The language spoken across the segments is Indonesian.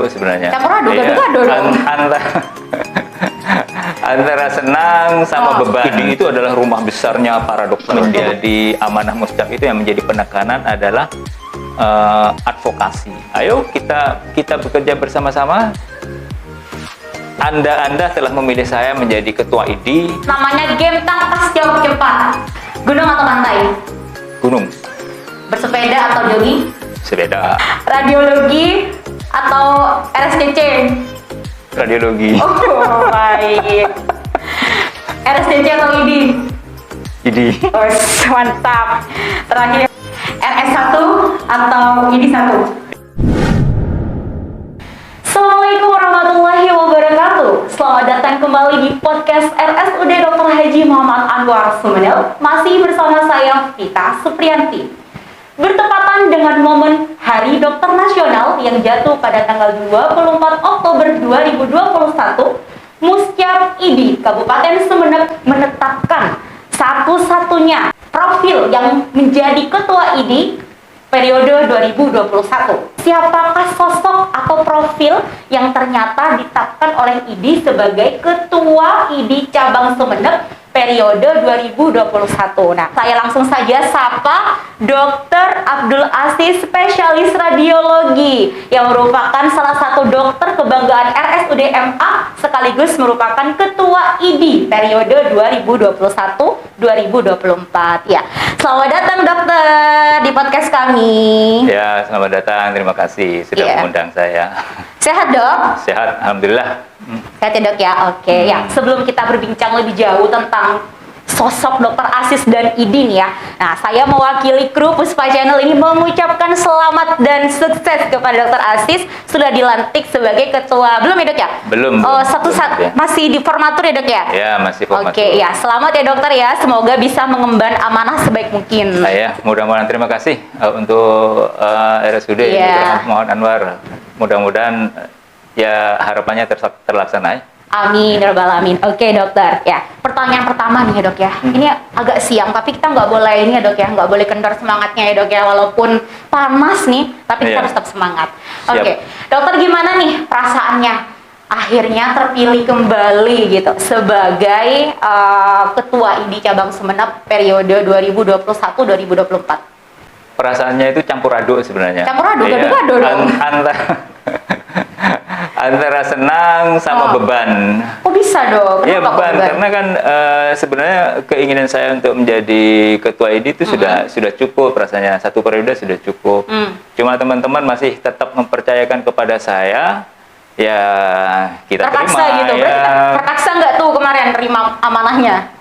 sebenarnya. Campur aduk, Iya, gado-gado dong. Antara senang sama beban. IDI itu adalah rumah besarnya para dokter. Menjadi amanah Muscap itu yang menjadi penekanan adalah advokasi. Ayo kita bekerja bersama-sama. Anda telah memilih saya menjadi ketua IDI. Namanya game tangkas jawab cepat. Gunung atau pantai? Gunung. Bersepeda atau jogging? Sepeda. Radiologi atau RSCC? Radiologi. Oh, baik. RSCC atau IDI? IDI. Oh, mantap. Terakhir, RS1 atau IDI 1? Assalamualaikum warahmatullahi wabarakatuh. Selamat datang kembali di podcast RSUD Dr. Haji Muhammad Anwar Sumeneb. Masih bersama saya Vita Supriyanti. Bertepatan dengan momen Hari Dokter Nasional yang jatuh pada tanggal 24 Oktober 2021, Muscap IDI Kabupaten Sumeneb menetapkan satu-satunya profil yang menjadi ketua IDI periode 2021. Siapakah sosok atau profil yang ternyata ditetapkan oleh IDI sebagai ketua IDI cabang Sumeneb periode 2021? Nah, saya langsung saja sapa Dr. Abdul Aziz, spesialis radiologi yang merupakan salah satu dokter kebanggaan RSUD MA sekaligus merupakan ketua IDI periode 2021-2024. Ya, selamat datang dokter di podcast kami. Ya, selamat datang. Terima kasih sudah mengundang saya. Sehat dok? Sehat, alhamdulillah. Sehat ya dok ya. Oke. Ya, sebelum kita berbincang lebih jauh tentang sosok Dr. Aziz dan IDI nih ya. Nah, saya mewakili kru Puspa Channel ini mengucapkan selamat dan sukses kepada Dr. Aziz sudah dilantik sebagai ketua. Belum ya dok ya? Belum. Oh, ya. Masih di formatur ya dok ya? Ya, masih formatur. Oke, ya. Selamat ya dokter ya. Semoga bisa mengemban amanah sebaik mungkin. Ya, mudah-mudahan terima kasih untuk RSUD Dr. Muhammad Anwar. Mudah-mudahan ya harapannya terlaksana ya. Amin, ya rabbal alamin. Oke dokter, ya pertanyaan pertama nih ya dok ya. Ini agak siang, tapi kita nggak boleh ini ya dok ya, nggak boleh kendor semangatnya ya dok ya. Walaupun panas nih, tapi kita harus tetap semangat. Oke, dokter gimana nih perasaannya akhirnya terpilih kembali gitu sebagai ketua IDI cabang Sumeneb periode 2021-2024? Perasaannya itu campur aduk sebenarnya. Campur aduk, gado-gado dong. Antara senang sama beban. Kok bisa dong? Iya beban, karena kan sebenarnya keinginan saya untuk menjadi ketua IDI itu sudah cukup rasanya, satu periode sudah cukup. Cuma teman-teman masih tetap mempercayakan kepada saya, ya kita terpaksa terima. Gitu. Ya. Terpaksa nggak tuh kemarin terima amanahnya?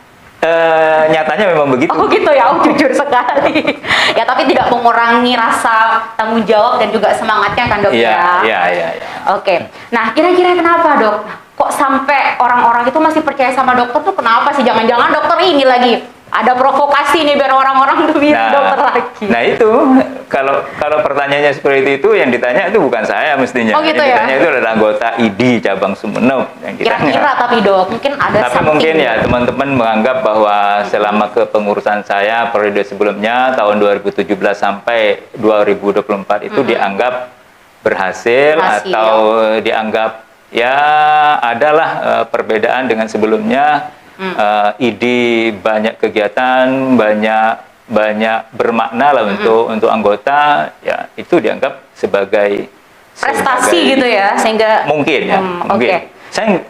Nyatanya memang begitu. Oh gitu ya, jujur sekali. Ya tapi tidak mengurangi rasa tanggung jawab dan juga semangatnya kan dok ya? Iya. Oke, nah kira-kira kenapa dok? Kok sampai orang-orang itu masih percaya sama dokter tuh kenapa sih? Jangan-jangan dokter ini lagi ada provokasi nih biar orang-orang tuh dokter lagi. Nah itu, kalau pertanyaannya seperti itu, yang ditanya itu bukan saya mestinya. Oh gitu yang ditanya ya? itu adalah anggota IDI cabang Sumeneb yang ditanya. Kira-kira tapi dok, mungkin ada tapi mungkin ya teman-teman menganggap bahwa selama kepengurusan saya periode sebelumnya tahun 2017 sampai 2024 itu dianggap berhasil atau dianggap ya adalah perbedaan dengan sebelumnya. IDI banyak kegiatan, banyak bermakna lah untuk anggota, ya itu dianggap sebagai prestasi gitu ya, sehingga mungkin ya mungkin.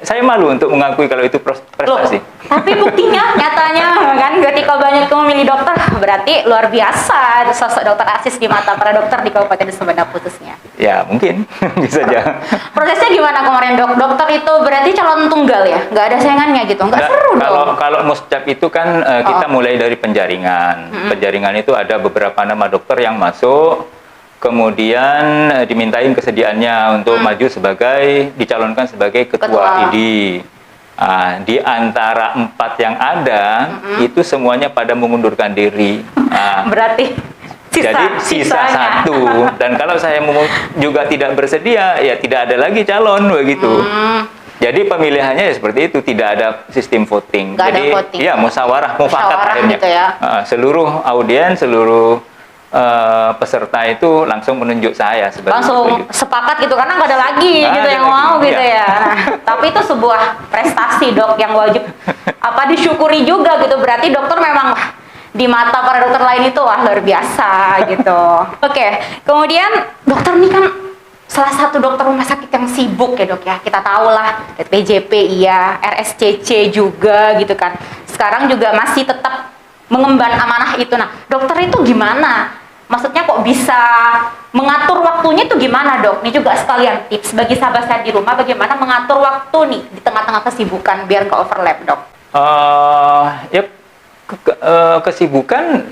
Saya malu untuk mengakui kalau itu prestasi. Tapi buktinya nyatanya kan ketika banyak yang memilih dokter, berarti luar biasa sosok Dr. Aziz di mata para dokter di Kabupaten Sumeneb khususnya. Ya mungkin bisa aja. Prosesnya gimana kemarin dok? Dokter itu berarti calon tunggal ya? Nggak ada saingannya gitu? Nggak seru dong? Kalau Muscap itu kan kita mulai dari penjaringan. Penjaringan itu ada beberapa nama dokter yang masuk, kemudian dimintain kesediaannya untuk maju dicalonkan sebagai ketua IDI. Di antara 4 yang ada, itu semuanya pada mengundurkan diri. Berarti sisa 1. Dan kalau saya juga tidak bersedia, ya tidak ada lagi calon begitu. Jadi pemilihannya ya seperti itu, tidak ada sistem voting. Jadi ya musyawarah mufakat akhirnya. Gitu ya? Seluruh audiens, seluruh peserta itu langsung menunjuk saya sebagai Langsung petunjuk. sepakat gitu karena nggak ada lagi Nggak gitu ada yang lagi, mau gitu iya. ya. Nah, tapi itu sebuah prestasi dok yang wajib disyukuri juga gitu. Berarti dokter memang wah, di mata para dokter lain itu wah luar biasa gitu. Oke, kemudian dokter nih kan salah satu dokter rumah sakit yang sibuk ya dok ya. Kita tahu lah PJP iya, RSCC juga gitu kan. Sekarang juga masih tetap mengemban amanah itu. Nah, dokter itu gimana? Maksudnya kok bisa mengatur waktunya itu gimana dok? Ini juga sekalian tips bagi sahabat saya di rumah bagaimana mengatur waktu nih di tengah-tengah kesibukan biar nggak overlap dok. Ya kesibukan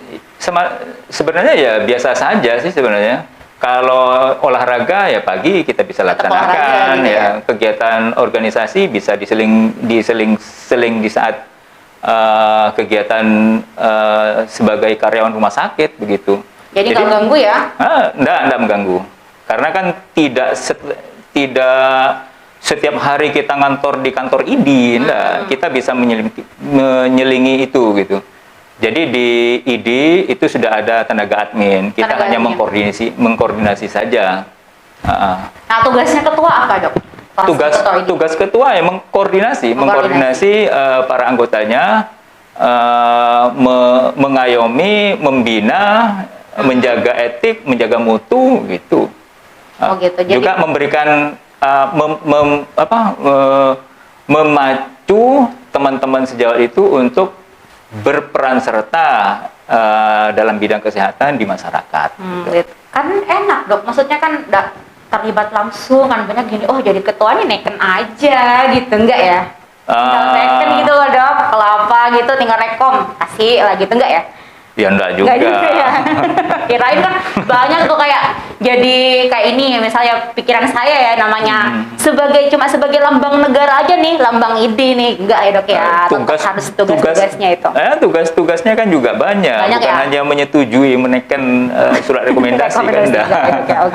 sebenarnya ya biasa saja sih sebenarnya. Kalau olahraga ya pagi kita bisa Tetap olahraga laksanakan gitu ya. kegiatan organisasi bisa diseling di saat kegiatan sebagai karyawan rumah sakit begitu. Jadi nggak ganggu ya? Enggak mengganggu. Karena kan tidak setiap hari kita ngantor di kantor ID, enggak. Kita bisa menyelingi itu gitu. Jadi di ID itu sudah ada tenaga admin. Kita Tenaga hanya admin. mengkoordinasi saja. Nah, tugasnya ketua apa dok? Pas ketua ini. Tugas ketua ya mengkoordinasi para anggotanya, mengayomi, membina, menjaga etik, menjaga mutu gitu. Oh gitu. Jadi Juga memberikan memacu teman-teman sejawat itu untuk berperan serta dalam bidang kesehatan di masyarakat. gitu. Kan enak dok. Maksudnya kan terlibat langsung kan banyak gini. Oh jadi ketua nih neken aja gitu enggak ya? Tinggal neken gitu loh dok. Kalau apa gitu tinggal rekom kasih lah gitu enggak ya? Ya enggak juga. Enggak juga ya. Kirain kan banyak tuh kayak jadi kayak ini misalnya pikiran saya ya namanya cuma sebagai lambang negara aja nih, lambang ID nih. Enggak ya dok ya. Tetap harus tugas-tugasnya itu. Tugas-tugasnya kan juga banyak bukan ya? hanya menyetujui menekan surat rekomendasi kan enggak.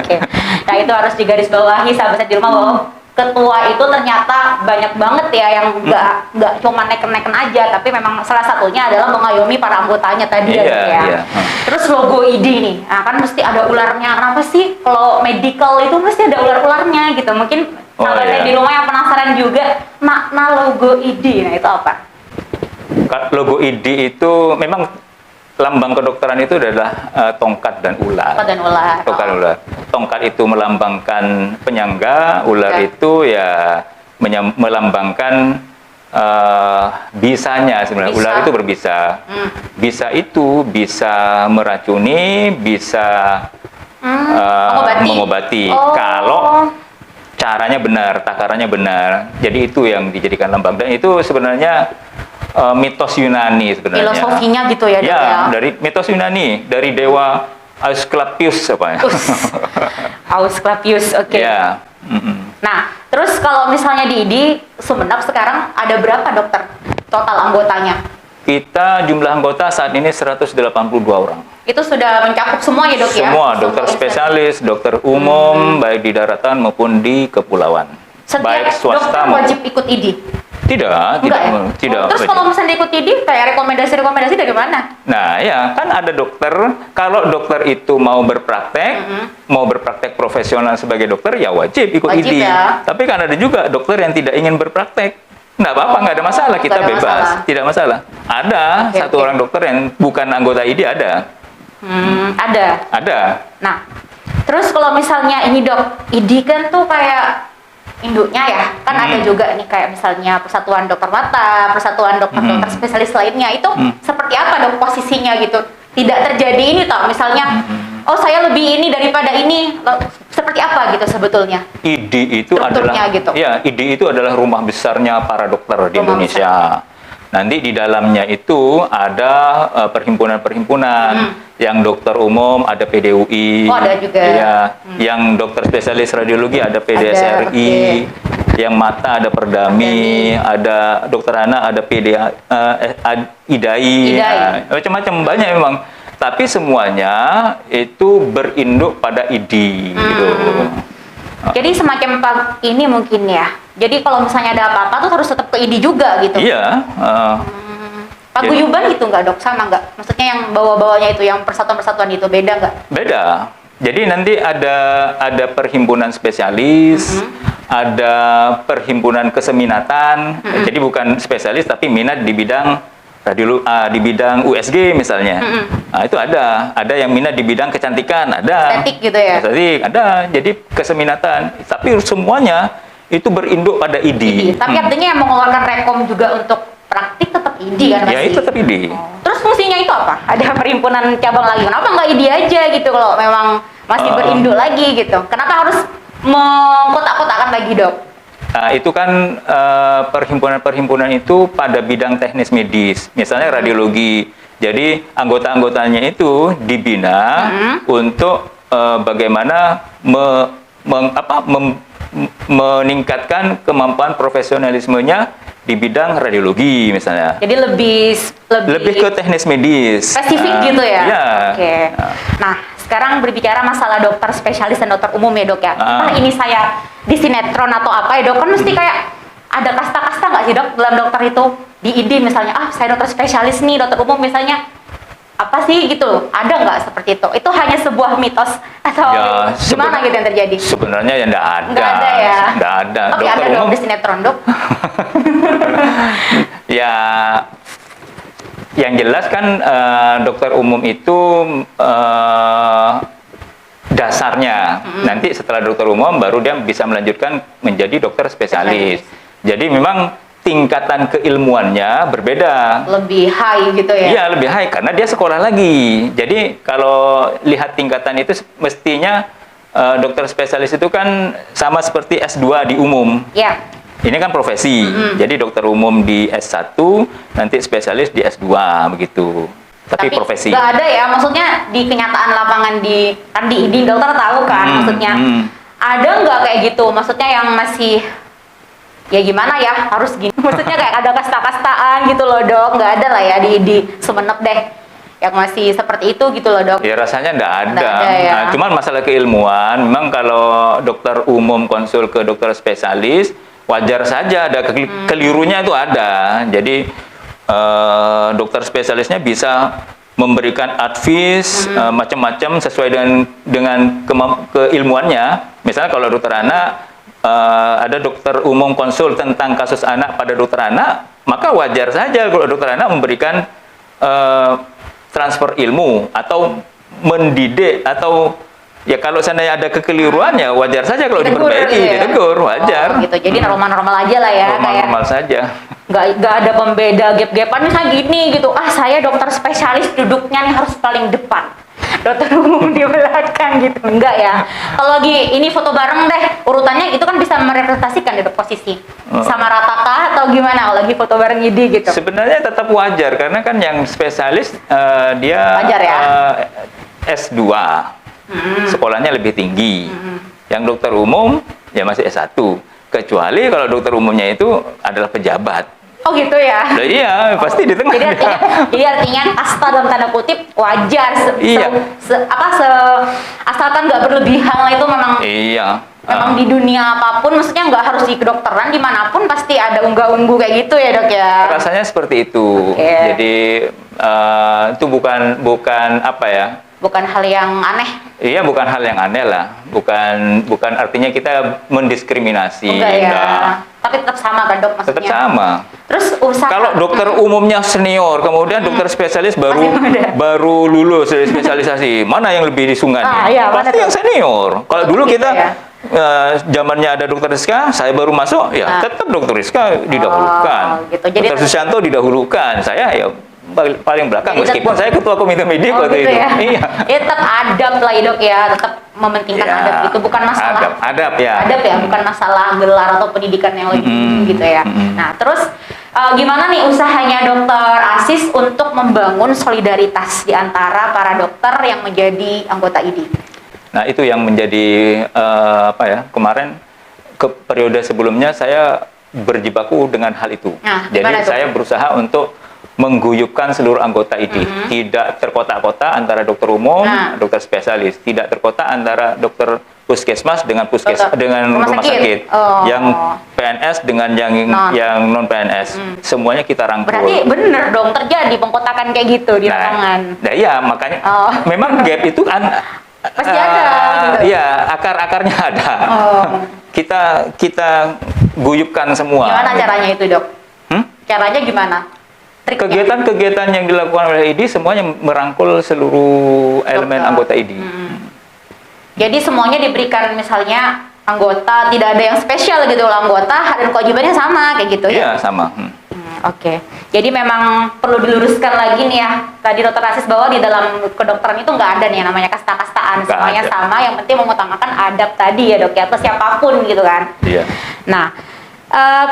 Oke. Nah itu harus digarisbawahi sahabat di rumah bahwa ketua itu ternyata banyak banget ya yang nggak cuma neken-neken aja, tapi memang salah satunya adalah mengayomi para anggotanya tadi ya. Iya. Terus logo ID nih, nah, kan mesti ada ularnya. Kenapa sih kalau medical itu mesti ada ular-ularnya gitu? Mungkin sahabat saya di rumah yang penasaran juga makna logo ID, nah itu apa? Logo ID itu memang lambang kedokteran itu adalah tongkat dan ular. Tongkat dan ular. Tongkat dan ular. Tongkat itu melambangkan penyangga, ular itu ya melambangkan bisanya sebenarnya. Ular itu berbisa. Bisa itu bisa meracuni, bisa mengobati. Kalau caranya benar, takarannya benar. Jadi itu yang dijadikan lambang. Dan itu sebenarnya mitos Yunani sebenarnya. Filosofinya gitu ya, dok ya? Dari mitos Yunani, dari dewa Aesculapius apa ya? Aesculapius, oke. Ya. Nah, terus kalau misalnya di ID Sumenep sekarang ada berapa dokter total anggotanya? Kita jumlah anggota saat ini 182 orang. Itu sudah mencakup semua ya dok ya? Semua dokter spesialis, dokter umum, baik di daratan maupun di kepulauan. Setiap baik swasta dokter wajib ikut ID? Tidak. Terus kalau misalnya ikut ID, kayak rekomendasi dari mana? Nah ya, kan ada dokter, kalau dokter itu mau berpraktek profesional sebagai dokter, ya wajib ikut ID. Ya? Tapi kan ada juga dokter yang tidak ingin berpraktek. Nggak apa-apa, nggak ada masalah, kita bebas. Tidak masalah. Ada satu orang dokter yang bukan anggota ID, ada. Ada. Nah, terus kalau misalnya ini dok, ID kan tuh kayak induknya ya, kan ada juga nih kayak misalnya Persatuan Dokter Mata, Persatuan Dokter-dokter spesialis lainnya itu seperti apa dok posisinya gitu? Tidak terjadi ini toh, misalnya oh saya lebih ini daripada ini, seperti apa gitu sebetulnya? ID itu adalah gitu. Ya, ID itu adalah rumah besarnya para dokter di Indonesia. Nanti di dalamnya itu ada perhimpunan-perhimpunan. Yang dokter umum ada PDUI. Oh, ada juga. Ya, yang dokter spesialis radiologi ada PDSRI. Yang mata ada Perdami, ada dokter anak ada IDAI. Macam-macam banyak memang. Tapi semuanya itu berinduk pada ID gitu. Jadi semacam ini mungkin ya. Jadi kalau misalnya ada apa-apa tuh harus tetap ke ID juga gitu. Iya. Paguyuban gitu nggak dok? Sama nggak? Maksudnya yang bawah-bawahnya itu, yang persatuan-persatuan itu beda nggak? Beda. Jadi nanti ada perhimpunan spesialis, ada perhimpunan keseminatan. Jadi bukan spesialis tapi minat di bidang di bidang USG misalnya. Nah, itu ada yang minat di bidang kecantikan, ada. Estetik gitu ya? Estetik, ada. Jadi keseminatan. Tapi semuanya itu berinduk pada ID. Tapi artinya yang mengeluarkan rekom juga untuk praktik tetap ID kan masih? Ya, itu tetap ID. Terus fungsinya itu apa? Ada perhimpunan cabang lagi. Kenapa nggak ID aja gitu kalau memang masih berinduk lagi gitu? Kenapa harus mengkotak-kotakan lagi dok? Nah, itu kan perhimpunan-perhimpunan itu pada bidang teknis medis, misalnya radiologi. Jadi anggota-anggotanya itu dibina untuk bagaimana meningkatkan kemampuan profesionalismenya di bidang radiologi misalnya. Jadi lebih ke teknis medis. spesifik gitu ya? Iya. Oke. Nah, sekarang berbicara masalah dokter spesialis dan dokter umum ya dok ya. Entah ini saya di sinetron atau apa ya dok, kan mesti kayak ada kasta-kasta nggak sih dok dalam dokter itu? Di ID misalnya, saya dokter spesialis nih, dokter umum misalnya, apa sih gitu? Ada nggak seperti itu? Itu hanya sebuah mitos atau Ya, gimana gitu yang terjadi? Sebenarnya ya enggak ada. Nggak ada ya? Nggak ada. Tapi Dokter ada dok umum di sinetron dok. ya, yang jelas kan dokter umum itu dasarnya. Nanti setelah dokter umum baru dia bisa melanjutkan menjadi dokter spesialis. Jadi memang tingkatan keilmuannya berbeda. Lebih high gitu ya? Iya, lebih high karena dia sekolah lagi. Jadi kalau lihat tingkatan itu mestinya dokter spesialis itu kan sama seperti S2 di umum. Iya. Ini kan profesi. Jadi dokter umum di S1, nanti spesialis di S2 begitu. Tapi profesi. Nggak ada ya, maksudnya di kenyataan lapangan kan di ID dokter tahu kan maksudnya. Ada nggak kayak gitu? Maksudnya yang masih ya gimana ya, harus gini. Maksudnya kayak ada kasta-kastaan gitu loh dok. Nggak ada lah ya di Sumenep deh yang masih seperti itu gitu loh dok. Ya rasanya nggak ada. Nggak ada ya. Nah, cuman masalah keilmuan, memang kalau dokter umum konsul ke dokter spesialis, wajar saja ada kelirunya itu ada. Jadi dokter spesialisnya bisa memberikan advice macam-macam sesuai dengan keilmuannya. Misalnya kalau dokter anak ada dokter umum konsul tentang kasus anak pada dokter anak, maka wajar saja kalau dokter anak memberikan transfer ilmu atau mendidik atau ya kalau seandainya ada kekeliruan ya wajar saja kalau diperbaiki, ditegur, wajar. Gitu. Jadi normal-normal aja lah ya. Normal-normal saja. Nggak ada pembeda gap-gapan misalnya gini gitu. Saya dokter spesialis duduknya nih harus paling depan. Dokter umum di belakang gitu. Enggak ya. Kalau lagi ini foto bareng deh, urutannya itu kan bisa merepresentasikan di posisi. Sama ratakah atau gimana kalau lagi foto bareng ID gitu. Sebenarnya tetap wajar karena kan yang spesialis dia wajar ya? S2. Sekolahnya lebih tinggi. Yang dokter umum ya masih S1. Kecuali kalau dokter umumnya itu adalah pejabat. Oh gitu ya? Nah, iya, pasti di tengah. Jadi artinya kasta dalam tanda kutip wajar. Iya. Asalkan nggak berlebihan lah itu memang. Iya. Memang di dunia apapun, maksudnya nggak harus di kedokteran, dimanapun pasti ada unggah-ungguh kayak gitu ya dok ya? Rasanya seperti itu. Jadi itu bukan apa ya? Bukan hal yang aneh. Iya, bukan hal yang aneh lah. Bukan artinya kita mendiskriminasi. Enggak ya. Tapi tetap sama kan dok maksudnya? Tetap sama. Terus usaha. Kalau dokter umumnya senior, kemudian dokter spesialis baru lulus dari spesialisasi, mana yang lebih disungkan? Iya, pasti yang senior. Kalau dulu kita zamannya ada dokter Rizka, saya baru masuk, ya tetap dokter Rizka didahulukan. Gitu. Jadi dokter Susanto didahulukan. Saya ya paling belakang, meskipun saya ketua komite medik waktu gitu itu. Ya? Iya. Ya tetap adab lah ya dok ya, tetap mementingkan adab itu, bukan masalah adab ya. Adab ya, bukan masalah gelar atau pendidikan yang lebih tinggi gitu ya. Nah terus gimana nih usahanya dokter Asis untuk membangun solidaritas di antara para dokter yang menjadi anggota ID? Nah itu yang menjadi kemarin ke periode sebelumnya saya berjibaku dengan hal itu. Nah, jadi saya berusaha untuk mengguyupkan seluruh anggota ID, tidak terkotak-kotak antara dokter umum, dokter spesialis, tidak terkotak antara dokter puskesmas dengan Betul. dengan rumah sakit. Oh. Yang PNS dengan yang non PNS. Semuanya kita rangkul. Berarti bener dong terjadi pengkotakan kayak gitu di lapangan. Nah, iya makanya memang gap itu kan pasti ada gitu. Iya, akar-akarnya ada. Kita guyupkan semua. Gimana caranya itu, Dok? Caranya gimana? Triknya? Kegiatan-kegiatan yang dilakukan oleh ID semuanya merangkul seluruh elemen anggota ID. Jadi semuanya diberikan, misalnya anggota tidak ada yang spesial gitu loh, anggota dan kewajibannya sama kayak gitu ya? Iya, sama. Oke. Jadi memang perlu diluruskan lagi nih ya. Tadi Dokter Asis bahwa di dalam kedokteran itu nggak ada nih yang namanya kasta-kastaan. Semuanya sama, yang penting mengutamakan adab tadi ya, Dok ya, atau siapapun gitu kan. Iya. Nah,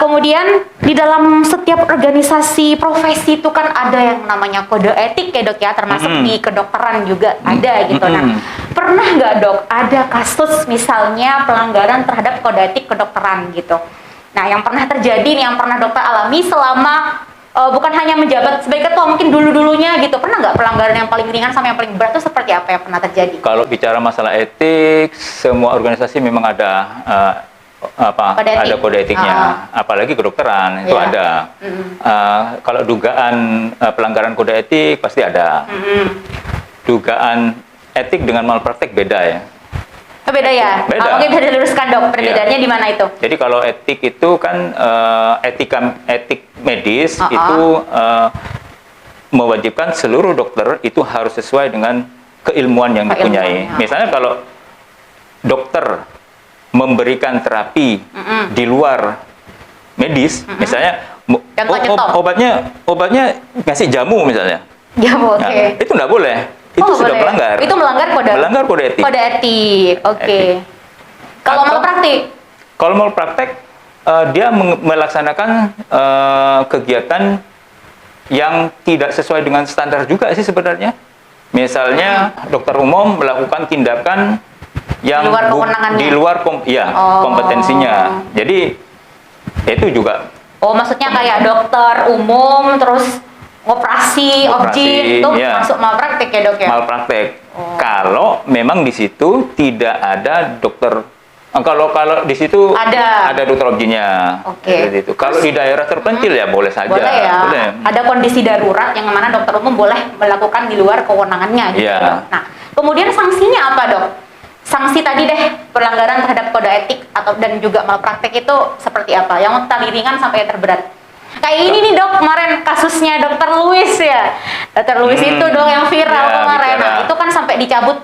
kemudian di dalam setiap organisasi profesi itu kan ada yang namanya kode etik ya, Dok ya, termasuk di kedokteran juga ada gitu. Nah, pernah nggak, Dok, ada kasus misalnya pelanggaran terhadap kode etik kedokteran gitu? Nah, yang pernah terjadi nih, yang pernah dokter alami selama bukan hanya menjabat sebagai ketua, mungkin dulu-dulunya gitu, pernah nggak pelanggaran yang paling ringan sama yang paling berat itu seperti apa yang pernah terjadi? Kalau bicara masalah etik, semua organisasi memang ada ada kode etiknya, apalagi kedokteran itu ada. Kalau dugaan pelanggaran kode etik pasti ada. Dugaan etik dengan malpraktek beda ya. Beda ya? Beda. Mungkin bisa diluruskan, Dok, perbedaannya di mana itu? Jadi kalau etik itu kan etik medis itu mewajibkan seluruh dokter itu harus sesuai dengan keilmuan yang dipunyai. Misalnya kalau dokter memberikan terapi di luar medis, misalnya obatnya ngasih jamu misalnya. Jamu, oke. Nah, itu nggak boleh. Itu sudah boleh. melanggar. Itu melanggar kode etik. Kode etik, oke. Kalau malpraktik? Kalau malpraktek, dia melaksanakan kegiatan yang tidak sesuai dengan standar juga sih sebenarnya. Misalnya dokter umum melakukan tindakan yang di luar kompetensinya. Jadi itu juga. Oh, maksudnya kayak dokter umum terus operasi objek itu masuk malpraktek ya, Dok ya? Malpraktek. Kalau memang di situ tidak ada dokter, kalau di situ ada dokter objeknya. Oke. Kalau di daerah terpencil ya boleh saja. Boleh ya. Boleh. Ada kondisi darurat yang mana dokter umum boleh melakukan di luar kewenangannya gitu. Nah, kemudian sanksinya apa, Dok? Sanksi tadi deh, pelanggaran terhadap kode etik dan juga malpraktek itu seperti apa? Yang paling ringan sampai yang terberat? Kayak ini nih, Dok, kemarin kasusnya Dokter Louis ya. Dokter Louis itu, Dok, yang viral kemarin. Nah, itu kan sampai dicabut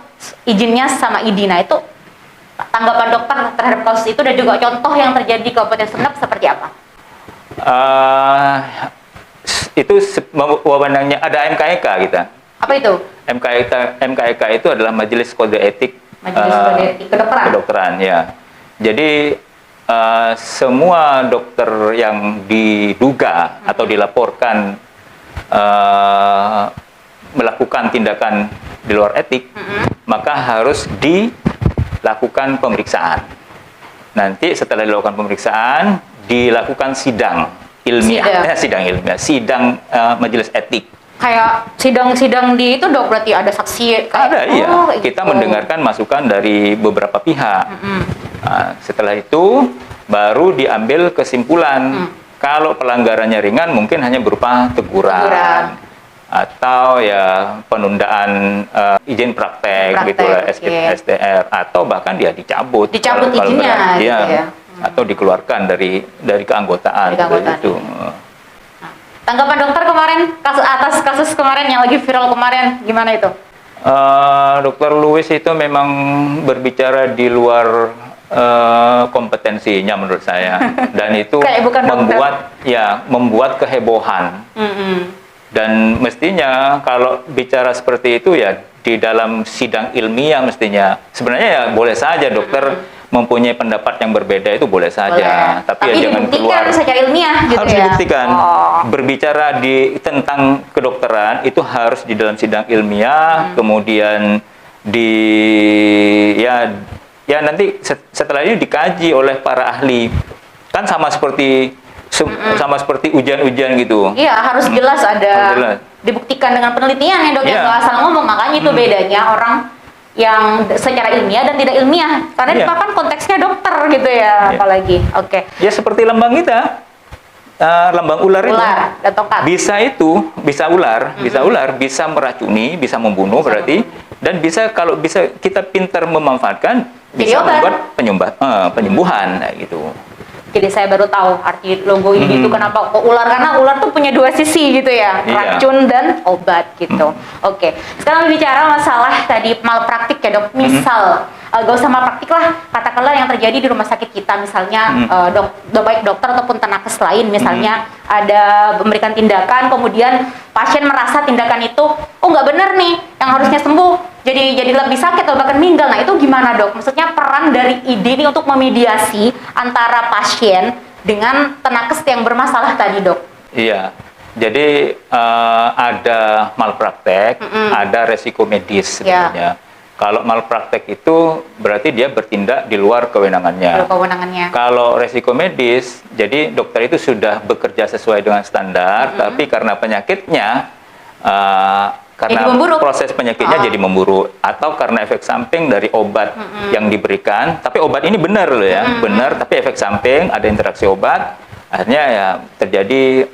izinnya sama ID. Nah, itu tanggapan dokter terhadap kasus itu dan juga contoh yang terjadi di Kabupaten Sumeneb seperti apa? Itu wewenangnya ada MKEK kita. Apa itu? MKEK itu adalah Majelis Kode Etik. Majelis Kode Etik Kedokteran, ya. Jadi semua dokter yang diduga atau dilaporkan melakukan tindakan di luar etik, maka harus dilakukan pemeriksaan. Nanti setelah dilakukan pemeriksaan, dilakukan sidang ilmiah, sidang majelis etik. Kayak sidang-sidang di itu, Dok, berarti ada saksi? Ada, iya. Kita mendengarkan masukan dari beberapa pihak. Nah, setelah itu baru diambil kesimpulan. Kalau pelanggarannya ringan mungkin hanya berupa teguran. Atau ya penundaan izin praktek gitu lah, SDR, atau bahkan dia dicabut izinnya gitu ya. Atau dikeluarkan dari keanggotaan itu. Tanggapan dokter kemarin atas kasus kemarin yang lagi viral kemarin gimana itu? Dokter Louis itu memang berbicara di luar kompetensinya menurut saya, dan itu membuat kehebohan. Dan mestinya kalau bicara seperti itu ya di dalam sidang ilmiah mestinya. Sebenarnya ya boleh saja dokter mempunyai pendapat yang berbeda, itu boleh saja. Tapi ya jangan keluar. Secara ilmiah gitu harus ya. dibuktikan. Berbicara tentang kedokteran itu harus di dalam sidang ilmiah, kemudian nanti setelah ini dikaji oleh para ahli. Kan sama seperti ujian-ujian gitu. Iya, harus jelas dibuktikan dengan penelitian ya, Dok, ya, nggak asal ngomong. Makanya itu bedanya orang yang secara ilmiah dan tidak ilmiah, karena Iya. kan konteksnya dokter gitu ya, Iya. apalagi. Oke. Ya seperti lambang kita, lambang ular itu. Ular dan tongkat. Bisa ular, bisa meracuni, bisa membunuh Bisa berarti, dan kalau bisa kita pintar memanfaatkan, Jadi bisa obat. membuat penyembuhan, kayak gitu. Jadi saya baru tahu arti logo ini itu kenapa kok ular, karena ular tuh punya dua sisi gitu ya, Iya. racun dan obat gitu. Oke, sekarang bicara masalah tadi malpraktik ya dok. Misal gak usah malpraktik lah, katakanlah yang terjadi di rumah sakit kita misalnya baik dokter ataupun tenaga lain misalnya ada memberikan tindakan, kemudian pasien merasa tindakan itu oh nggak benar nih, yang harusnya sembuh jadi lebih sakit atau bahkan meninggal. Nah itu gimana dok? Maksudnya peran dari ID ini untuk memediasi antara pasien dengan tenakes yang bermasalah tadi dok. Iya, jadi ada malpraktek, ada resiko medis sebenarnya. Kalau malpraktek itu berarti dia bertindak di luar kewenangannya. Kalau kewenangannya. Kalau resiko medis, jadi dokter itu sudah bekerja sesuai dengan standar, tapi karena penyakitnya, karena Jadi memburuk. proses penyakitnya jadi memburuk, atau karena efek samping dari obat yang diberikan. Tapi obat ini benar loh ya, benar. Tapi efek samping ada interaksi obat, akhirnya ya terjadi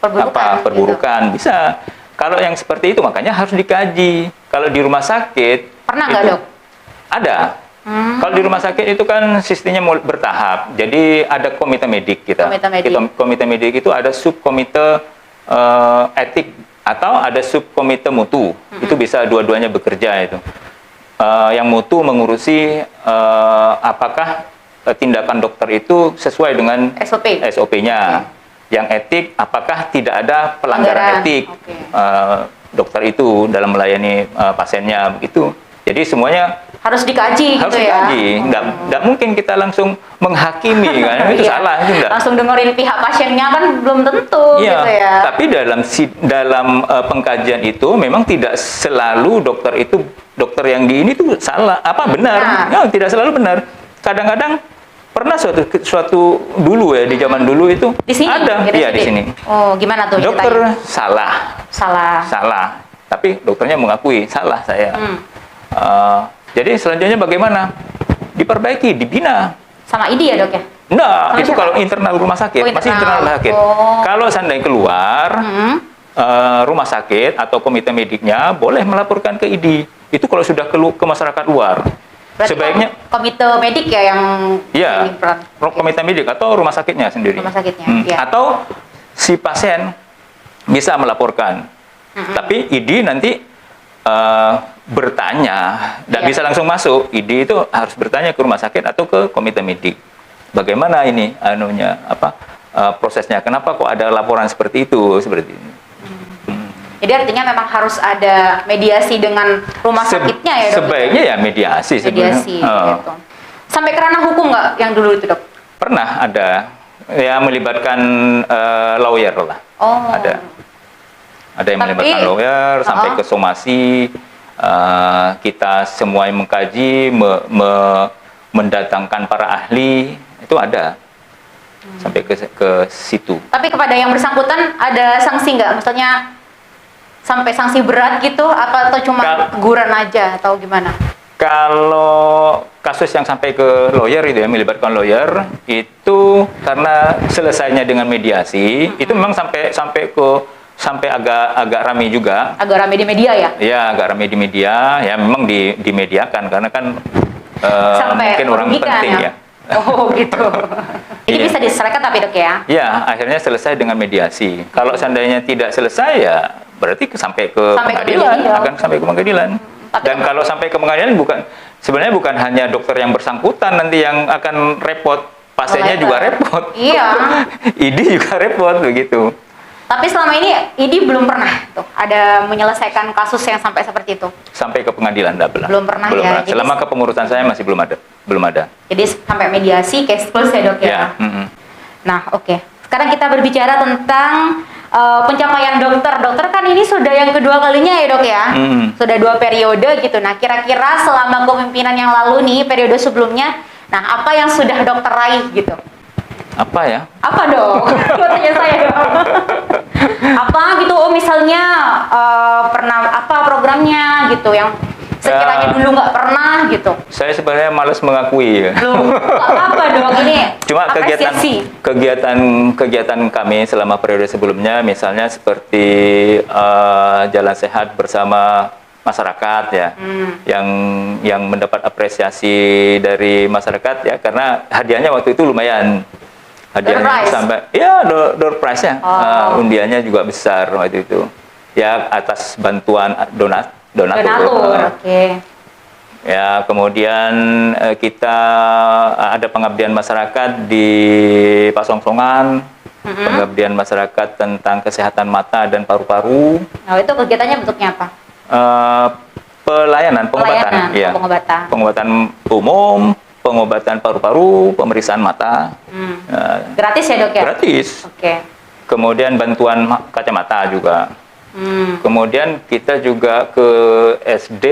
perburukan. Bisa. Kalau yang seperti itu makanya harus dikaji. Kalau di rumah sakit Pernah nggak itu dok? ada. Kalau di rumah sakit itu kan sistemnya bertahap. Jadi ada komite medik kita. Komite medik. Komite medik itu ada subkomite etik atau ada subkomite mutu. Itu bisa dua-duanya bekerja itu. Yang mutu mengurusi apakah tindakan dokter itu sesuai dengan SOP. SOP-nya. Yang etik, apakah tidak ada pelanggaran etik dokter itu dalam melayani pasiennya begitu. Jadi semuanya Harus dikaji harus gitu ya. dikaji. Nggak mungkin kita langsung menghakimi kan, itu Iya. salah itu enggak. Langsung dengerin pihak pasiennya kan belum tentu Iya, gitu ya. tapi dalam pengkajian itu memang tidak selalu dokter yang di ini tuh salah benar. Ya, tidak selalu benar. Kadang-kadang pernah suatu dulu ya, di zaman dulu itu Di sini? ada, iya di sini. Oh, gimana tuh Dokter ceritanya? salah, Salah. tapi dokternya mengakui salah saya. Jadi selanjutnya bagaimana? Diperbaiki, dibina. Sama ID ya dok ya? Enggak, Sama itu siapa? kalau internal rumah sakit, Oh, masih internal. internal rumah sakit. Oh. Kalau seandainya keluar rumah sakit atau komite mediknya boleh melaporkan ke ID. Itu kalau sudah ke masyarakat luar. Berarti Sebaiknya komite medik ya yang iya, ini peran. komite medik atau rumah sakitnya sendiri. Rumah sakitnya, iya. Atau si pasien bisa melaporkan. Tapi ID nanti bertanya, tidak Iya. bisa langsung masuk. ID itu harus bertanya ke rumah sakit atau ke komite medik. Bagaimana ini prosesnya? Kenapa kok ada laporan seperti itu? Seperti ini. Jadi artinya memang harus ada mediasi dengan rumah sakitnya ya dok? Sebaiknya ya mediasi sebenarnya. Mediasi gitu. Sampai ke ranah hukum nggak yang dulu itu dok? Pernah ada ya melibatkan lawyer lah. Oh. Ada yang melibatkan lawyer sampai ke somasi. Kita semua yang mengkaji, mendatangkan para ahli, itu ada sampai ke situ. Tapi kepada yang bersangkutan ada sanksi nggak? Maksudnya sampai sanksi berat gitu? Atau cuma teguran aja atau gimana? Kalau kasus yang sampai ke lawyer itu ya, melibatkan lawyer, itu karena selesainya dengan mediasi, itu memang sampai agak ramai juga. Agak ramai di media ya? Ya, agak ramai di media, ya memang dimediakan karena kan Sampai mungkin orang merugikan penting ya. Oh gitu. Ini Iya. bisa diselesaikan tapi dok ya? Ya, akhirnya selesai dengan mediasi. Kalau seandainya tidak selesai ya berarti sampai ke pengadilan, akan sampai ke pengadilan. Dan kalau sampai ke pengadilan sebenarnya bukan hanya dokter yang bersangkutan nanti yang akan repot, pasiennya juga repot. Iya. ID juga repot begitu. Tapi selama ini ID belum pernah tuh ada menyelesaikan kasus yang sampai seperti itu. Sampai ke pengadilan Belum pernah ya. Jadi, selama kepengurusan saya masih belum ada. Jadi sampai mediasi case close ya dok ya. Ya, Nah oke. Sekarang kita berbicara tentang pencapaian dokter. Dokter kan ini sudah yang kedua kalinya ya dok ya. Sudah 2 periode gitu. Nah kira-kira selama kepemimpinan yang lalu nih periode sebelumnya, nah apa yang sudah dokter raih gitu? Apa ya? Apa dong? Tanya saya dong. Apa gitu? Oh misalnya pernah apa programnya gitu yang sekiranya dulu nggak pernah gitu. Saya sebenarnya malas mengakui ya. Loh, nggak apa-apa dong, ini Cuma apresiasi. kegiatan kami selama periode sebelumnya, misalnya seperti Jalan Sehat bersama masyarakat ya, yang mendapat apresiasi dari masyarakat ya, karena hadiahnya waktu itu lumayan. Hadiahnya Door prize? sampai ya door prize ya, Oh. undiannya juga besar waktu itu. Ya atas bantuan donatur. Donatur, oke. Ya, kemudian kita ada pengabdian masyarakat di Pasongsongan, pengabdian masyarakat tentang kesehatan mata dan paru-paru, Nah, itu kegiatannya bentuknya apa? pengobatan, ya, Pengobatan. pengobatan umum, pengobatan paru-paru, pemeriksaan mata, Gratis ya, Dok ya? gratis. Oke. Kemudian bantuan kacamata juga. Kemudian kita juga ke SD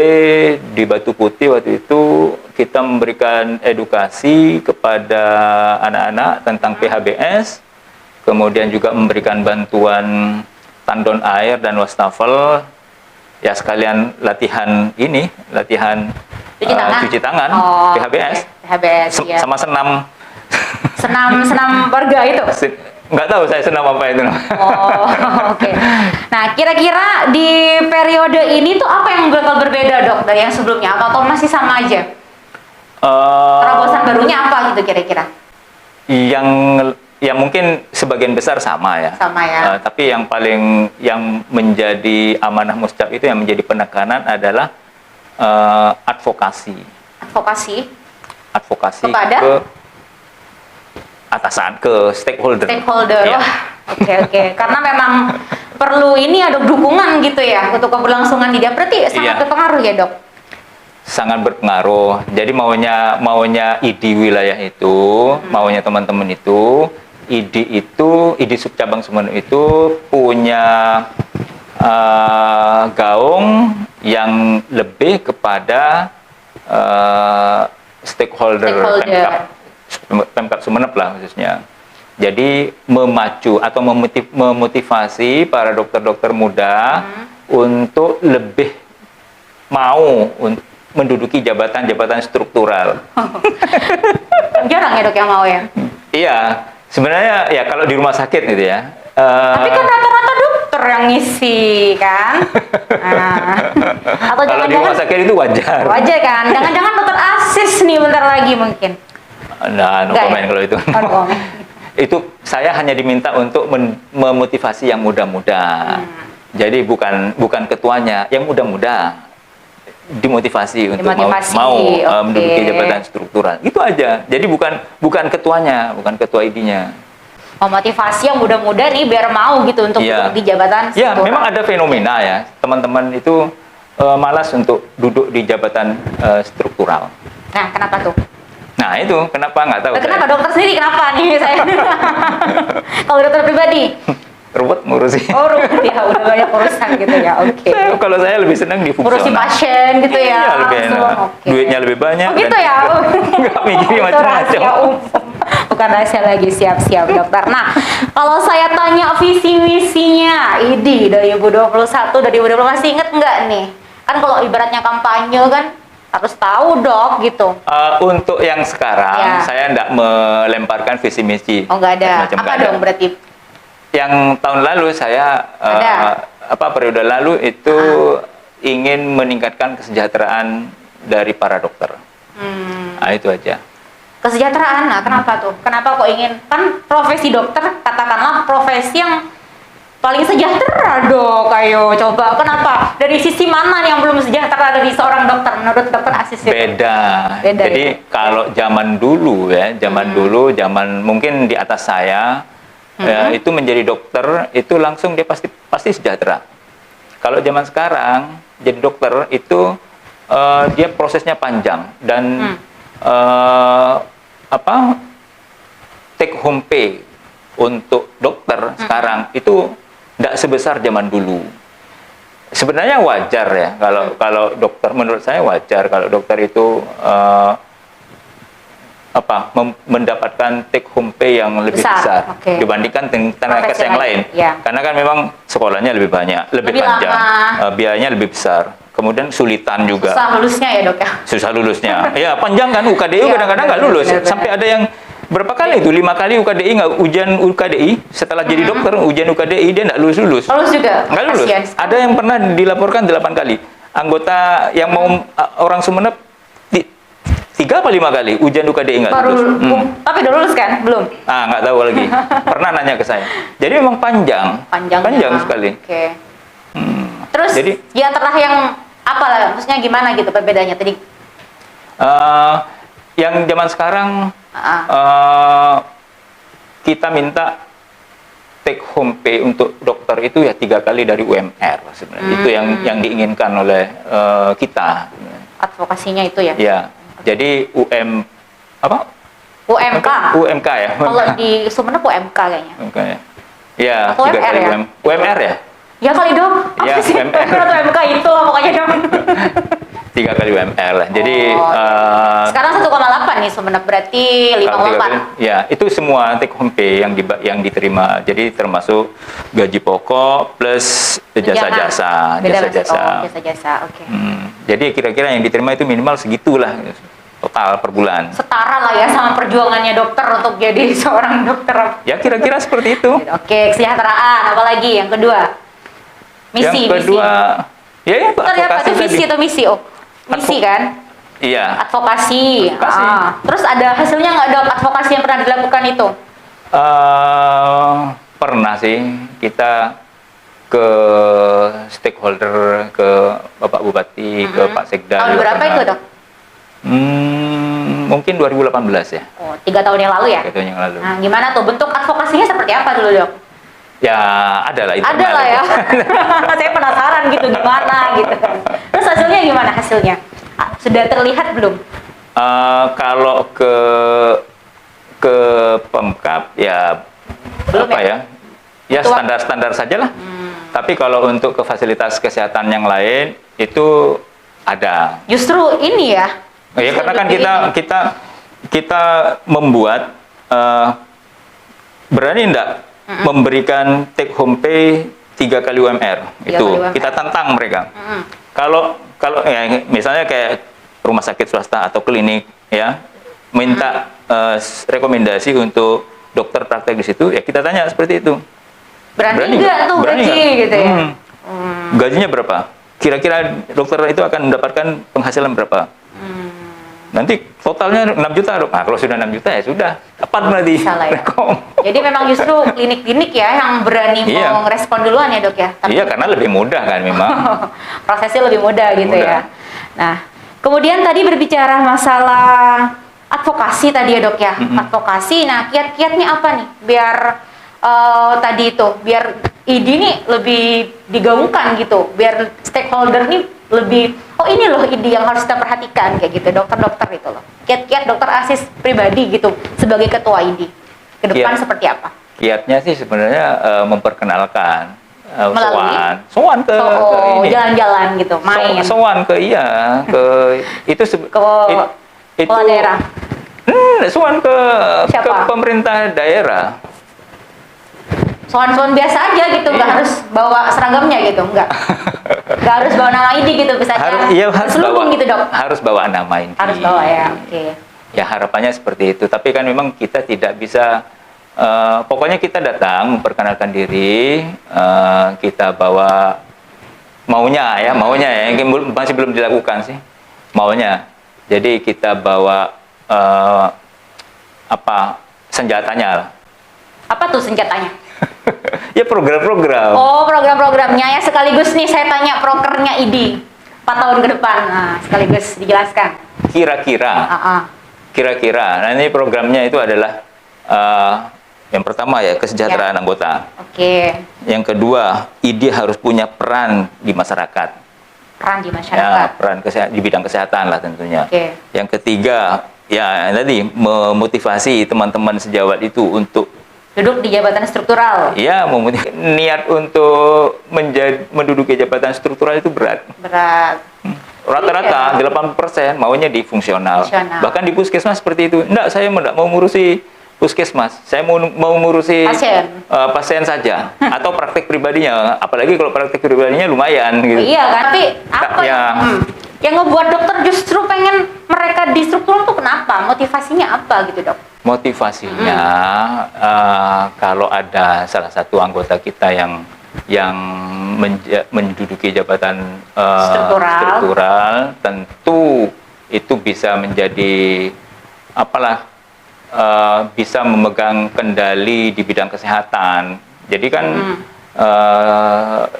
di Batu Putih waktu itu kita memberikan edukasi kepada anak-anak tentang PHBS, kemudian juga memberikan bantuan tandon air dan wastafel, ya sekalian latihan cuci tangan, Oh, PHBS, oke. PHBS, ya. sama senam. Senam warga itu? Nggak tahu saya senam apa itu. Oh, oke. Nah, kira-kira di periode ini tuh apa yang bakal berbeda, Dok, dari yang sebelumnya? Atau masih sama aja? Terobosan barunya apa gitu kira-kira? yang mungkin sebagian besar sama ya. Sama ya. Tapi yang menjadi amanah Muscap itu yang menjadi penekanan adalah advokasi Kepada? ke atasan, ke stakeholder. Ya. Wah, oke. Karena memang perlu ini ada dukungan gitu ya untuk keberlangsungan hidup. Berarti sangat Iya. berpengaruh ya, Dok? Sangat berpengaruh. Jadi maunya ID wilayah itu, maunya teman-teman itu, ID subcabang Sumeneb itu punya gaung yang lebih kepada stakeholder. Pemkab Sumeneb lah khususnya. Jadi memacu atau memotivasi para dokter-dokter muda untuk lebih mau menduduki jabatan-jabatan struktural. Jarang ya, Dok, yang mau ya? Iya, sebenarnya ya kalau di rumah sakit gitu ya. Tapi kan rata-rata dokter yang ngisi kan? Nah. Atau Kalau di rumah sakit itu wajar. wajar kan? Jangan-jangan dokter asis nih bentar lagi mungkin. Nah, no Enggak comment ya? kalau itu. Oh, no comment. Itu saya hanya diminta untuk memotivasi yang muda-muda. Jadi bukan ketuanya, yang muda-muda dimotivasi untuk mau Oke. menduduki jabatan struktural. Itu aja. Jadi bukan ketuanya, bukan ketua ID-nya. Motivasi yang muda-muda nih biar mau gitu untuk Iya. duduk di jabatan Ya, struktural. memang ada fenomena ya. Teman-teman itu malas untuk duduk di jabatan struktural. Nah, kenapa tuh? Nah, itu kenapa nggak tahu. Kenapa dokter sendiri kenapa nih saya? Kalau dokter pribadi? Ruwet ngurusi. Oh, ya udah banyak urusan gitu ya. Oke. Kalau saya lebih senang di fungsional. Ngurusi pasien gitu ya. Iya, lebih langsung. enak. Oke. Duitnya lebih banyak. Oh, gitu dan ya. nggak mikirin Itu macam-macam. rahasia umum. Bukan rahasia lagi, siap-siap dokter. Nah, kalau saya tanya visi misinya IDI 2021 masih inget nggak nih? Kan kalau ibaratnya kampanye kan harus tahu dok gitu. Untuk yang sekarang, Ya. saya tidak melemparkan visi misi. Oh nggak ada. Macam Apa nggak ada. dong berarti? Yang tahun lalu saya periode lalu itu ingin meningkatkan kesejahteraan dari para dokter. Nah, itu aja. Kesejahteraan. Nah, kenapa tuh? Kenapa kok ingin? Kan profesi dokter katakanlah profesi yang paling sejahtera dok. Ayo coba kenapa? Dari sisi mana nih yang belum sejahtera dari seorang dokter menurut dokter Asis itu? Beda. Beda, Jadi ya? kalau zaman dulu zaman mungkin di atas saya itu menjadi dokter itu langsung dia pasti sejahtera. Kalau zaman sekarang jadi dokter itu dia prosesnya panjang dan take home pay untuk dokter sekarang itu tidak sebesar zaman dulu. Sebenarnya wajar ya kalau dokter, menurut saya wajar kalau dokter itu mendapatkan take home pay yang lebih besar Oke. dibandingkan tenaga Profesi kesehatan yang lain, lain. ya. Karena kan memang sekolahnya lebih banyak, lebih panjang, lama. biayanya lebih besar. kemudian sulitan juga. Susah lulusnya ya dok ya? Susah lulusnya. Ya panjang kan UKDI Iya, kadang-kadang nggak lulus. benar. Sampai ada yang berapa kali itu 5 kali UKDI nggak ujian UKDI setelah jadi dokter ujian UKDI dia nggak lulus. Lulus juga? Nggak lulus. Kasian. Ada yang pernah dilaporkan 8 kali. Anggota yang mau orang Sumeneb 3 apa 5 kali ujian UKDI nggak Baru, lulus. tapi udah lulus kan? Belum? Nggak tahu lagi. Pernah nanya ke saya. Jadi memang panjang Panjang sekali. Oke. Terus Jadi di antara yang apa lah? Maksudnya gimana gitu perbedaannya tadi? yang zaman sekarang kita minta take home pay untuk dokter itu ya 3 kali dari UMR sebenarnya. Itu yang diinginkan oleh kita. Advokasinya itu ya? Ya. Jadi UMK? UMK ya. Kalau di Sumeneb UMK kayaknya. UMK ya. Ya, Atau 3 UMR kali ya? UMR ya. Ya kali dong. Ya, Apa sih? UMR. Atau UMK itu lah pokoknya dong. 3 kali UMR lah. Jadi sekarang 1,8 nih Sumeneb berarti 5,4. ya, itu semua take home pay yang diterima. Jadi termasuk gaji pokok plus jasa-jasa. Beda masih. Jasa-jasa. Oh, jasa-jasa. Oke. Jadi kira-kira yang diterima itu minimal segitulah total per bulan. Setara lah ya sama perjuangannya dokter untuk jadi seorang dokter. Ya kira-kira seperti itu. Oke, kesejahteraan. Apalagi yang kedua? Misi. Yang kedua, ya Dokter ya, apa advokasi itu visi tadi. atau misi? Oh, misi kan? Iya. Advokasi. Advokasi. Terus ada hasilnya nggak dok advokasi yang pernah dilakukan itu? Pernah sih kita ke stakeholder, ke Bapak Bupati, ke Pak Sekda. Tahun juga berapa pernah. itu dok? Mungkin 2018 ya. Oh, 3 tahun yang lalu ya? 3 tahun yang lalu. Nah, gimana tuh bentuk advokasinya seperti apa dulu dok? Ya ada lah internal. Ada lah ya. Saya penasaran gitu gimana gitu kan. Terus hasilnya gimana hasilnya? Sudah terlihat belum? Kalau ke Pemkab ya Belum apa ya? Ya Untuk standar-standar saja lah. Tapi kalau untuk ke fasilitas kesehatan yang lain itu ada. Justru ini ya. Ya justru karena kan lebih ini. kita membuat berani enggak memberikan take home pay 3 kali UMR 3 itu kali UMR. kita tantang mereka. Kalau ya, misalnya kayak rumah sakit swasta atau klinik ya minta rekomendasi untuk dokter praktek di situ ya kita tanya seperti itu. Berani nggak tuh Berani gaji nggak? gitu ya? Gajinya berapa? Kira-kira dokter itu akan mendapatkan penghasilan berapa? Nanti totalnya 6 juta dok. Nah, kalau sudah 6 juta ya sudah tepat berarti. Salah ya. Rekom. Jadi memang justru klinik-klinik ya yang berani Iya. mau ngerespon duluan ya dok ya. Tapi Iya karena lebih mudah kan memang. prosesnya lebih mudah gitu Mudah. ya. Nah, kemudian tadi berbicara masalah advokasi tadi ya dok ya. Advokasi. Nah, kiat-kiatnya apa nih? Biar tadi itu, biar ID nih lebih digaungkan gitu. Biar stakeholder nih lebih, oh ini loh ID yang harus kita perhatikan kayak gitu. Dokter-dokter itu loh. Kiat-kiat dokter Asis pribadi gitu sebagai ketua ID. Ke depan Kiat. seperti apa? Kiatnya sih sebenarnya memperkenalkan Melalui? sowan ke ini. Jalan-jalan gitu, main Sowan ke itu ke kepala daerah. sowan ke Siapa? pemerintah daerah. Soan-soan biasa aja gitu, nggak Iya. harus bawa seragamnya gitu, nggak harus bawa nama ID gitu, bisa aja Harus selubung bawa, gitu dok. harus bawa nama ini. Harus bawa ya, oke. Ya harapannya seperti itu. Tapi kan memang kita tidak bisa. Pokoknya kita datang memperkenalkan diri, kita bawa maunya ya, yang masih belum dilakukan sih, maunya. Jadi kita bawa senjatanya lah. Apa tuh senjatanya? Ya program-program. Oh, program-programnya ya, sekaligus nih saya tanya prokernya ID 4 tahun ke depan. Nah, sekaligus dijelaskan. Kira-kira. Kira-kira. Nah ini programnya itu adalah yang pertama ya kesejahteraan anggota. Oke. Yang kedua, ID harus punya peran di masyarakat. Peran di Ya, masyarakat. peran di bidang kesehatan lah tentunya. Oke. Yang ketiga, ya tadi memotivasi teman-teman sejawat itu untuk Duduk di jabatan struktural. ya niat untuk menduduki jabatan struktural itu berat. Berat. Rata-rata Iya. 80% maunya di fungsional. Fungsional. Bahkan di puskesmas seperti itu. Enggak, saya enggak mau ngurusi puskesmas, saya mau ngurusi pasien saja atau praktek pribadinya, apalagi kalau praktek pribadinya lumayan gitu. Iya kan, tapi apa yang ngebuat dokter justru pengen mereka di struktural tuh kenapa? Motivasinya apa gitu dok? Motivasinya kalau ada salah satu anggota kita yang menduduki jabatan struktural, tentu itu bisa menjadi bisa memegang kendali di bidang kesehatan. Jadi kan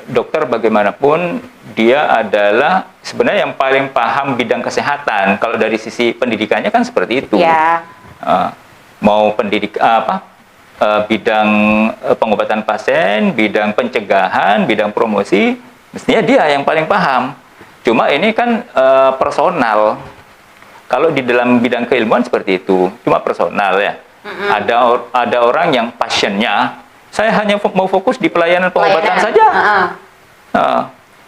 dokter bagaimanapun dia adalah sebenarnya yang paling paham bidang kesehatan. Kalau dari sisi pendidikannya kan seperti itu. Ya. Mau bidang pengobatan pasien, bidang pencegahan, bidang promosi, mestinya dia yang paling paham. Cuma ini kan personal. Kalau di dalam bidang keilmuan seperti itu, cuma personal ya. Ada orang yang passionnya, saya hanya mau fokus di pelayanan pengobatan saja.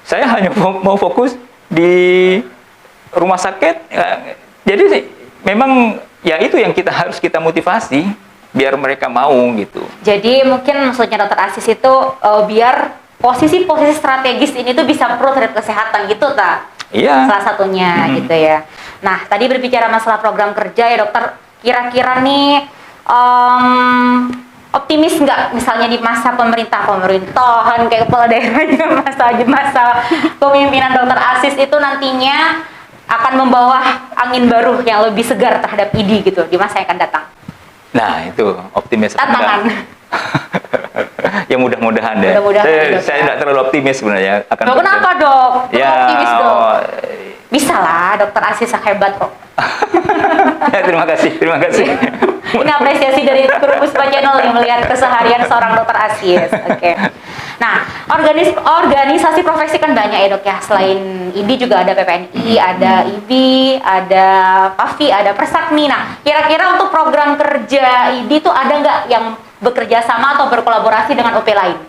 Saya hanya mau fokus di rumah sakit. Jadi memang ya itu yang harus kita motivasi biar mereka mau gitu. Jadi mungkin maksudnya dokter Asis itu biar posisi-posisi strategis ini tuh bisa pro terhadap kesehatan gitu tak? Iya. Salah satunya gitu ya. Nah tadi berbicara masalah program kerja ya dokter, kira-kira nih optimis nggak misalnya di masa pemerintahan kayak kepala daerahnya masa kepemimpinan dokter Asis itu nantinya akan membawa angin baru yang lebih segar terhadap ID gitu di masa yang akan datang. Nah itu optimis. Tantangan. Ya mudah-mudahan deh. Saya tidak terlalu optimis sebenarnya akan. Kenapa dok? Ya, optimis dok. Bisa lah, dokter Asis hebat kok. Ya, terima kasih. Ini apresiasi dari Guru Puspa Channel yang melihat keseharian seorang dokter Asis. Oke. Nah, organisasi profesi kan banyak ya dok ya. Selain ID juga ada PPNI, ada IBI, ada PAVI, ada Persakni. Nah, kira-kira untuk program kerja ID itu ada nggak yang bekerja sama atau berkolaborasi dengan OP lain?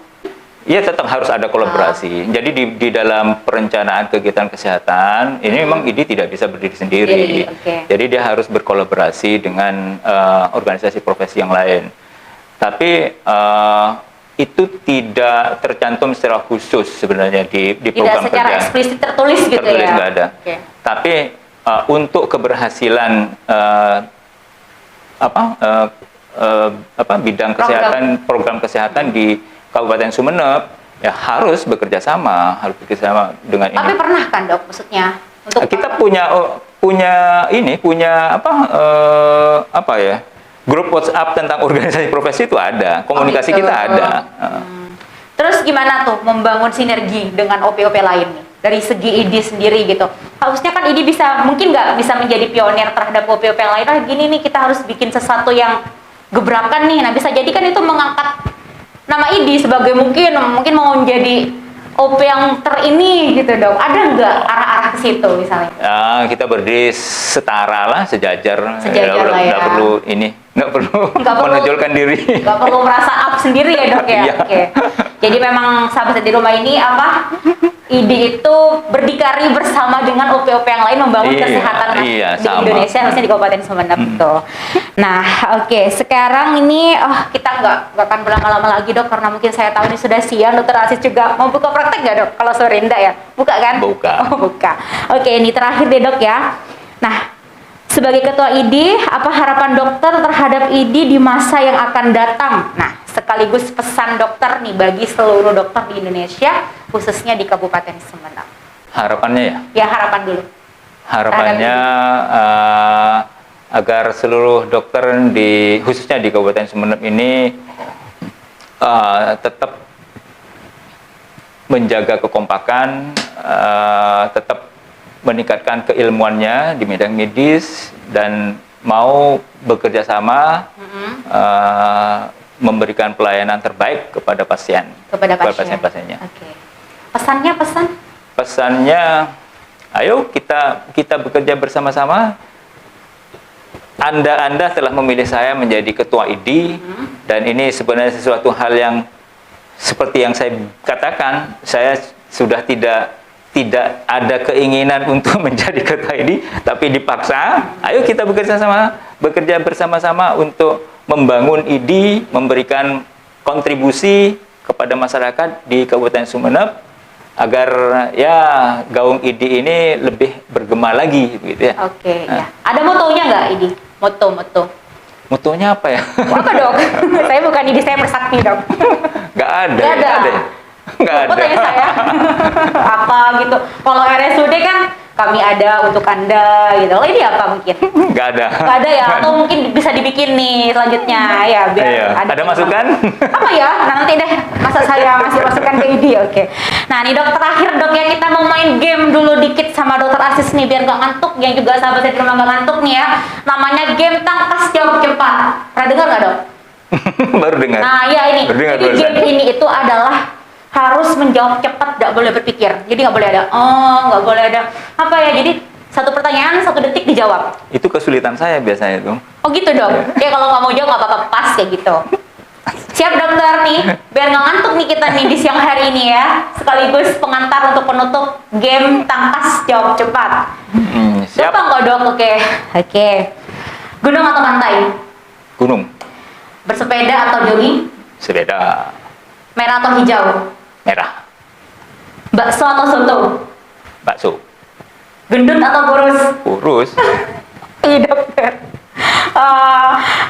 Iya, tetap harus ada kolaborasi. Jadi di dalam perencanaan kegiatan kesehatan ini memang ID tidak bisa berdiri sendiri. Jadi dia harus berkolaborasi dengan organisasi profesi yang lain. Tapi itu tidak tercantum secara khusus sebenarnya di program kerja. Tidak secara eksplisit tertulis gitu ya? Nggak ada. Tapi untuk keberhasilan bidang kesehatan, program kesehatan di Kabupaten Sumeneb ya harus bekerja sama dengan ini. Tapi pernah kan dok, maksudnya untuk kita punya grup WhatsApp tentang organisasi profesi itu ada, komunikasi kita ada. Terus gimana tuh membangun sinergi dengan OP-OP lain nih dari segi ID sendiri gitu? Harusnya kan ID mungkin nggak bisa menjadi pionir terhadap OP-OP yang lain. Gini nih kita harus bikin sesuatu yang gebrakan nih. Nah bisa jadi kan itu mengangkat nama ID sebagai mungkin mau menjadi OP yang terini gitu dong. Ada nggak arah-arah ke situ misalnya? Kita berdiri setara lah, sejajar lah ya. Nggak perlu menonjolkan diri. Nggak perlu merasa up sendiri ya dok ya. Oke. Jadi memang sahabat di rumah ini ID itu berdikari bersama dengan OP-OP yang lain membangun kesehatan di Indonesia, khususnya di Kabupaten Sumeneb tuh. Nah, oke. Sekarang ini kita nggak akan berlama-lama lagi dok, karena mungkin saya tahu ini sudah siang. Dokter Asis juga mau buka praktek nggak dok? Kalau sore enggak ya? Buka kan? Buka. Buka. Oke, ini terakhir deh dok ya. Nah, sebagai ketua ID, apa harapan dokter terhadap ID di masa yang akan datang? Nah, sekaligus pesan dokter nih bagi seluruh dokter di Indonesia, khususnya di Kabupaten Sumeneb. Harapannya ya? Ya, harapan dulu. Harapannya agar seluruh dokter khususnya di Kabupaten Sumeneb ini tetap menjaga kekompakan, tetap meningkatkan keilmuannya di bidang medis dan mau bekerja sama memberikan pelayanan terbaik kepada pasien, kepada pasien-pasiennya. Oke. Pesannya, ayo kita bekerja bersama-sama. Anda telah memilih saya menjadi ketua ID dan ini sebenarnya sesuatu hal yang seperti yang saya katakan, saya sudah tidak ada keinginan untuk menjadi ketua ID, tapi dipaksa. Ayo kita bekerja bersama-sama untuk membangun ID, memberikan kontribusi kepada masyarakat di Kabupaten Sumeneb agar ya gaung ID ini lebih bergema lagi gitu ya. Oke, ya. Ada motonya nggak ID? Moto. Motonya apa ya? Apa dok? Saya bukan ID, saya bersakti dok. Nggak ada. Nggak ada. Nggak ada. Tanya saya apa gitu. Kalau RSUD kan kami ada untuk Anda gitu. Kalau ini apa mungkin? Nggak ada. Nggak ada ya? Atau mungkin bisa dibikin nih selanjutnya ya biar Iya. Ada masukan? Apa ya? Nah, nanti deh masa saya ngasih masukan ke ID. Oke. Nah nih dok, terakhir dok ya, kita mau main game dulu dikit sama dokter Asis nih biar nggak ngantuk. Yang juga sahabat saya di rumah nggak ngantuk nih ya. Namanya game tangkas jawab cepat. Pernah dengar nggak dok? Baru dengar. Nah ya ini. Baru dengar Jadi barusan. game ini itu adalah harus menjawab cepat, nggak boleh berpikir. Jadi nggak boleh ada nggak boleh ada apa ya. Jadi satu pertanyaan 1 detik dijawab. Itu kesulitan saya biasanya itu. Oh gitu dok. Ya kalau nggak mau jawab nggak apa-apa, pas kayak gitu. Siap dokter nih, biar nggak ngantuk nih kita nih di siang hari ini ya. Sekaligus pengantar untuk penutup game tangkas jawab cepat. Siap. Gampang kok dok. Oke. Gunung atau pantai? Gunung. Bersepeda atau jogging? Sepeda. Merah atau hijau? Merah. Bakso atau soto? Bakso. Gendut atau kurus? Kurus. Iya dokter.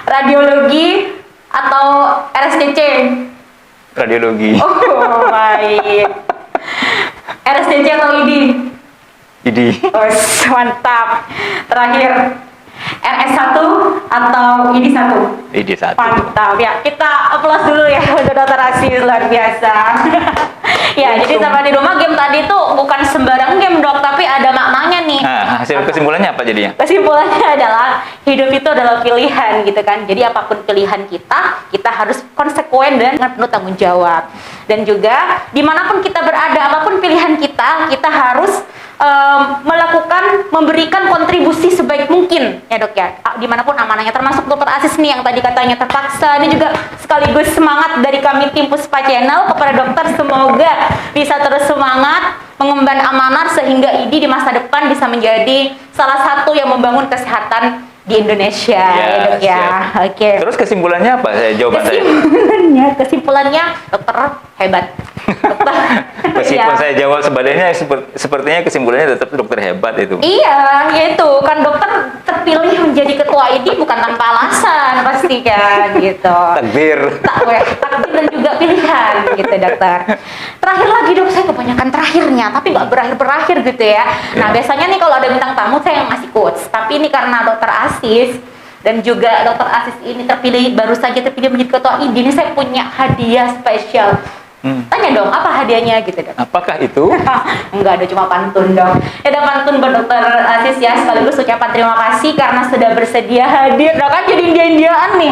Radiologi atau RSCC? Radiologi. Oh baik. RSCC atau ID? ID. Oh, mantap. Terakhir, RS1 atau ID1? ID 1. Mantap ya. Kita aplaus dulu ya untuk dokter Asis, luar biasa. Ya, jadi sama di rumah game tadi tuh bukan sembarang game dok, tapi ada maknanya nih. Nah, hasil kesimpulannya apa jadinya? Kesimpulannya adalah hidup itu adalah pilihan gitu kan. Jadi apapun pilihan kita harus konsekuen dan penuh tanggung jawab. Dan juga dimanapun kita berada, apapun pilihan kita harus memberikan kontribusi sebaik mungkin ya dok ya. Dimanapun amanahnya, termasuk dokter Asis nih yang tadi katanya terpaksa. Ini juga sekaligus semangat dari kami tim Puspa Channel kepada dokter, semoga bisa terus semangat mengemban amanat sehingga ID di masa depan bisa menjadi salah satu yang membangun kesehatan di Indonesia ya dok ya. Siap. Oke. Terus kesimpulannya apa? Jawaban saya. Kesimpulannya dokter hebat. Dokter. Meskipun Ya. saya jawab sebaliknya, sepertinya kesimpulannya tetap dokter hebat itu. Iya, yaitu kan dokter terpilih menjadi ketua ID bukan tanpa alasan pasti kan gitu. Takdir. Takdir dan juga pilihan gitu dokter. Terakhir lagi dok, saya kebanyakan terakhirnya tapi nggak berakhir gitu ya. Nah biasanya nih kalau ada bintang tamu saya yang ngasih quotes, tapi ini karena dokter Asis dan juga dokter Asis ini baru saja terpilih menjadi ketua ID, ini saya punya hadiah spesial. Tanya dong, apa hadiahnya gitu dok? Apakah itu? Enggak ada, cuma pantun dong. Ada pantun buat dokter Asis ya, sekaligus ucapan terima kasih karena sudah bersedia hadir. Dok kan jadi Indian nih.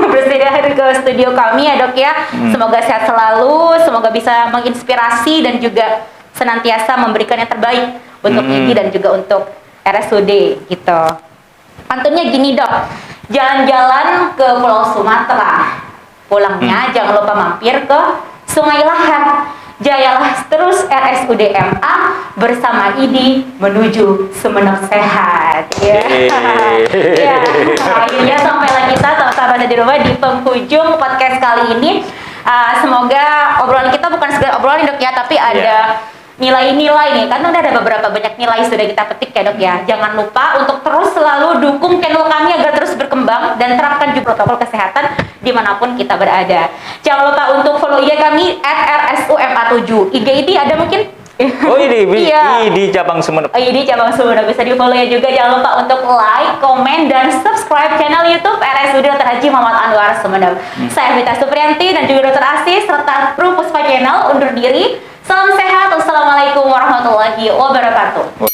Bersedia hadir ke studio kami ya dok ya. Semoga sehat selalu, semoga bisa menginspirasi dan juga senantiasa memberikan yang terbaik untuk ID dan juga untuk RSUD gitu. Pantunnya gini dok, jalan-jalan ke Pulau Sumatera, pulangnya jangan lupa mampir ke Sungai Lahar. Jayalah terus RSUD MA bersama ID menuju Sumeneb sehat. Ya. Ya. Akhirnya sampailah kita sahabat di rumah di penghujung podcast kali ini. Semoga obrolan kita bukan sekedar obrolan dok ya, tapi ada nilai-nilai nih, karena ada beberapa banyak nilai sudah kita petik ya dok ya. Jangan lupa untuk terus selalu dukung channel kami agar terus berkembang dan terapkan juga protokol kesehatan dimanapun kita berada. Jangan lupa untuk follow IG kami @rsuma7. IG ada mungkin? Oh ini Iya. di cabang Sumeneb. Ini cabang Sumeneb, bisa di follow ya juga. Jangan lupa untuk like, komen, dan subscribe channel YouTube RSUD Dr. Haji Muhammad Anwar Sumeneb. Saya Vita Supriyanti dan juga Dr. Asis serta kru Puspa Channel undur diri. Salam sehat, wassalamualaikum warahmatullahi wabarakatuh.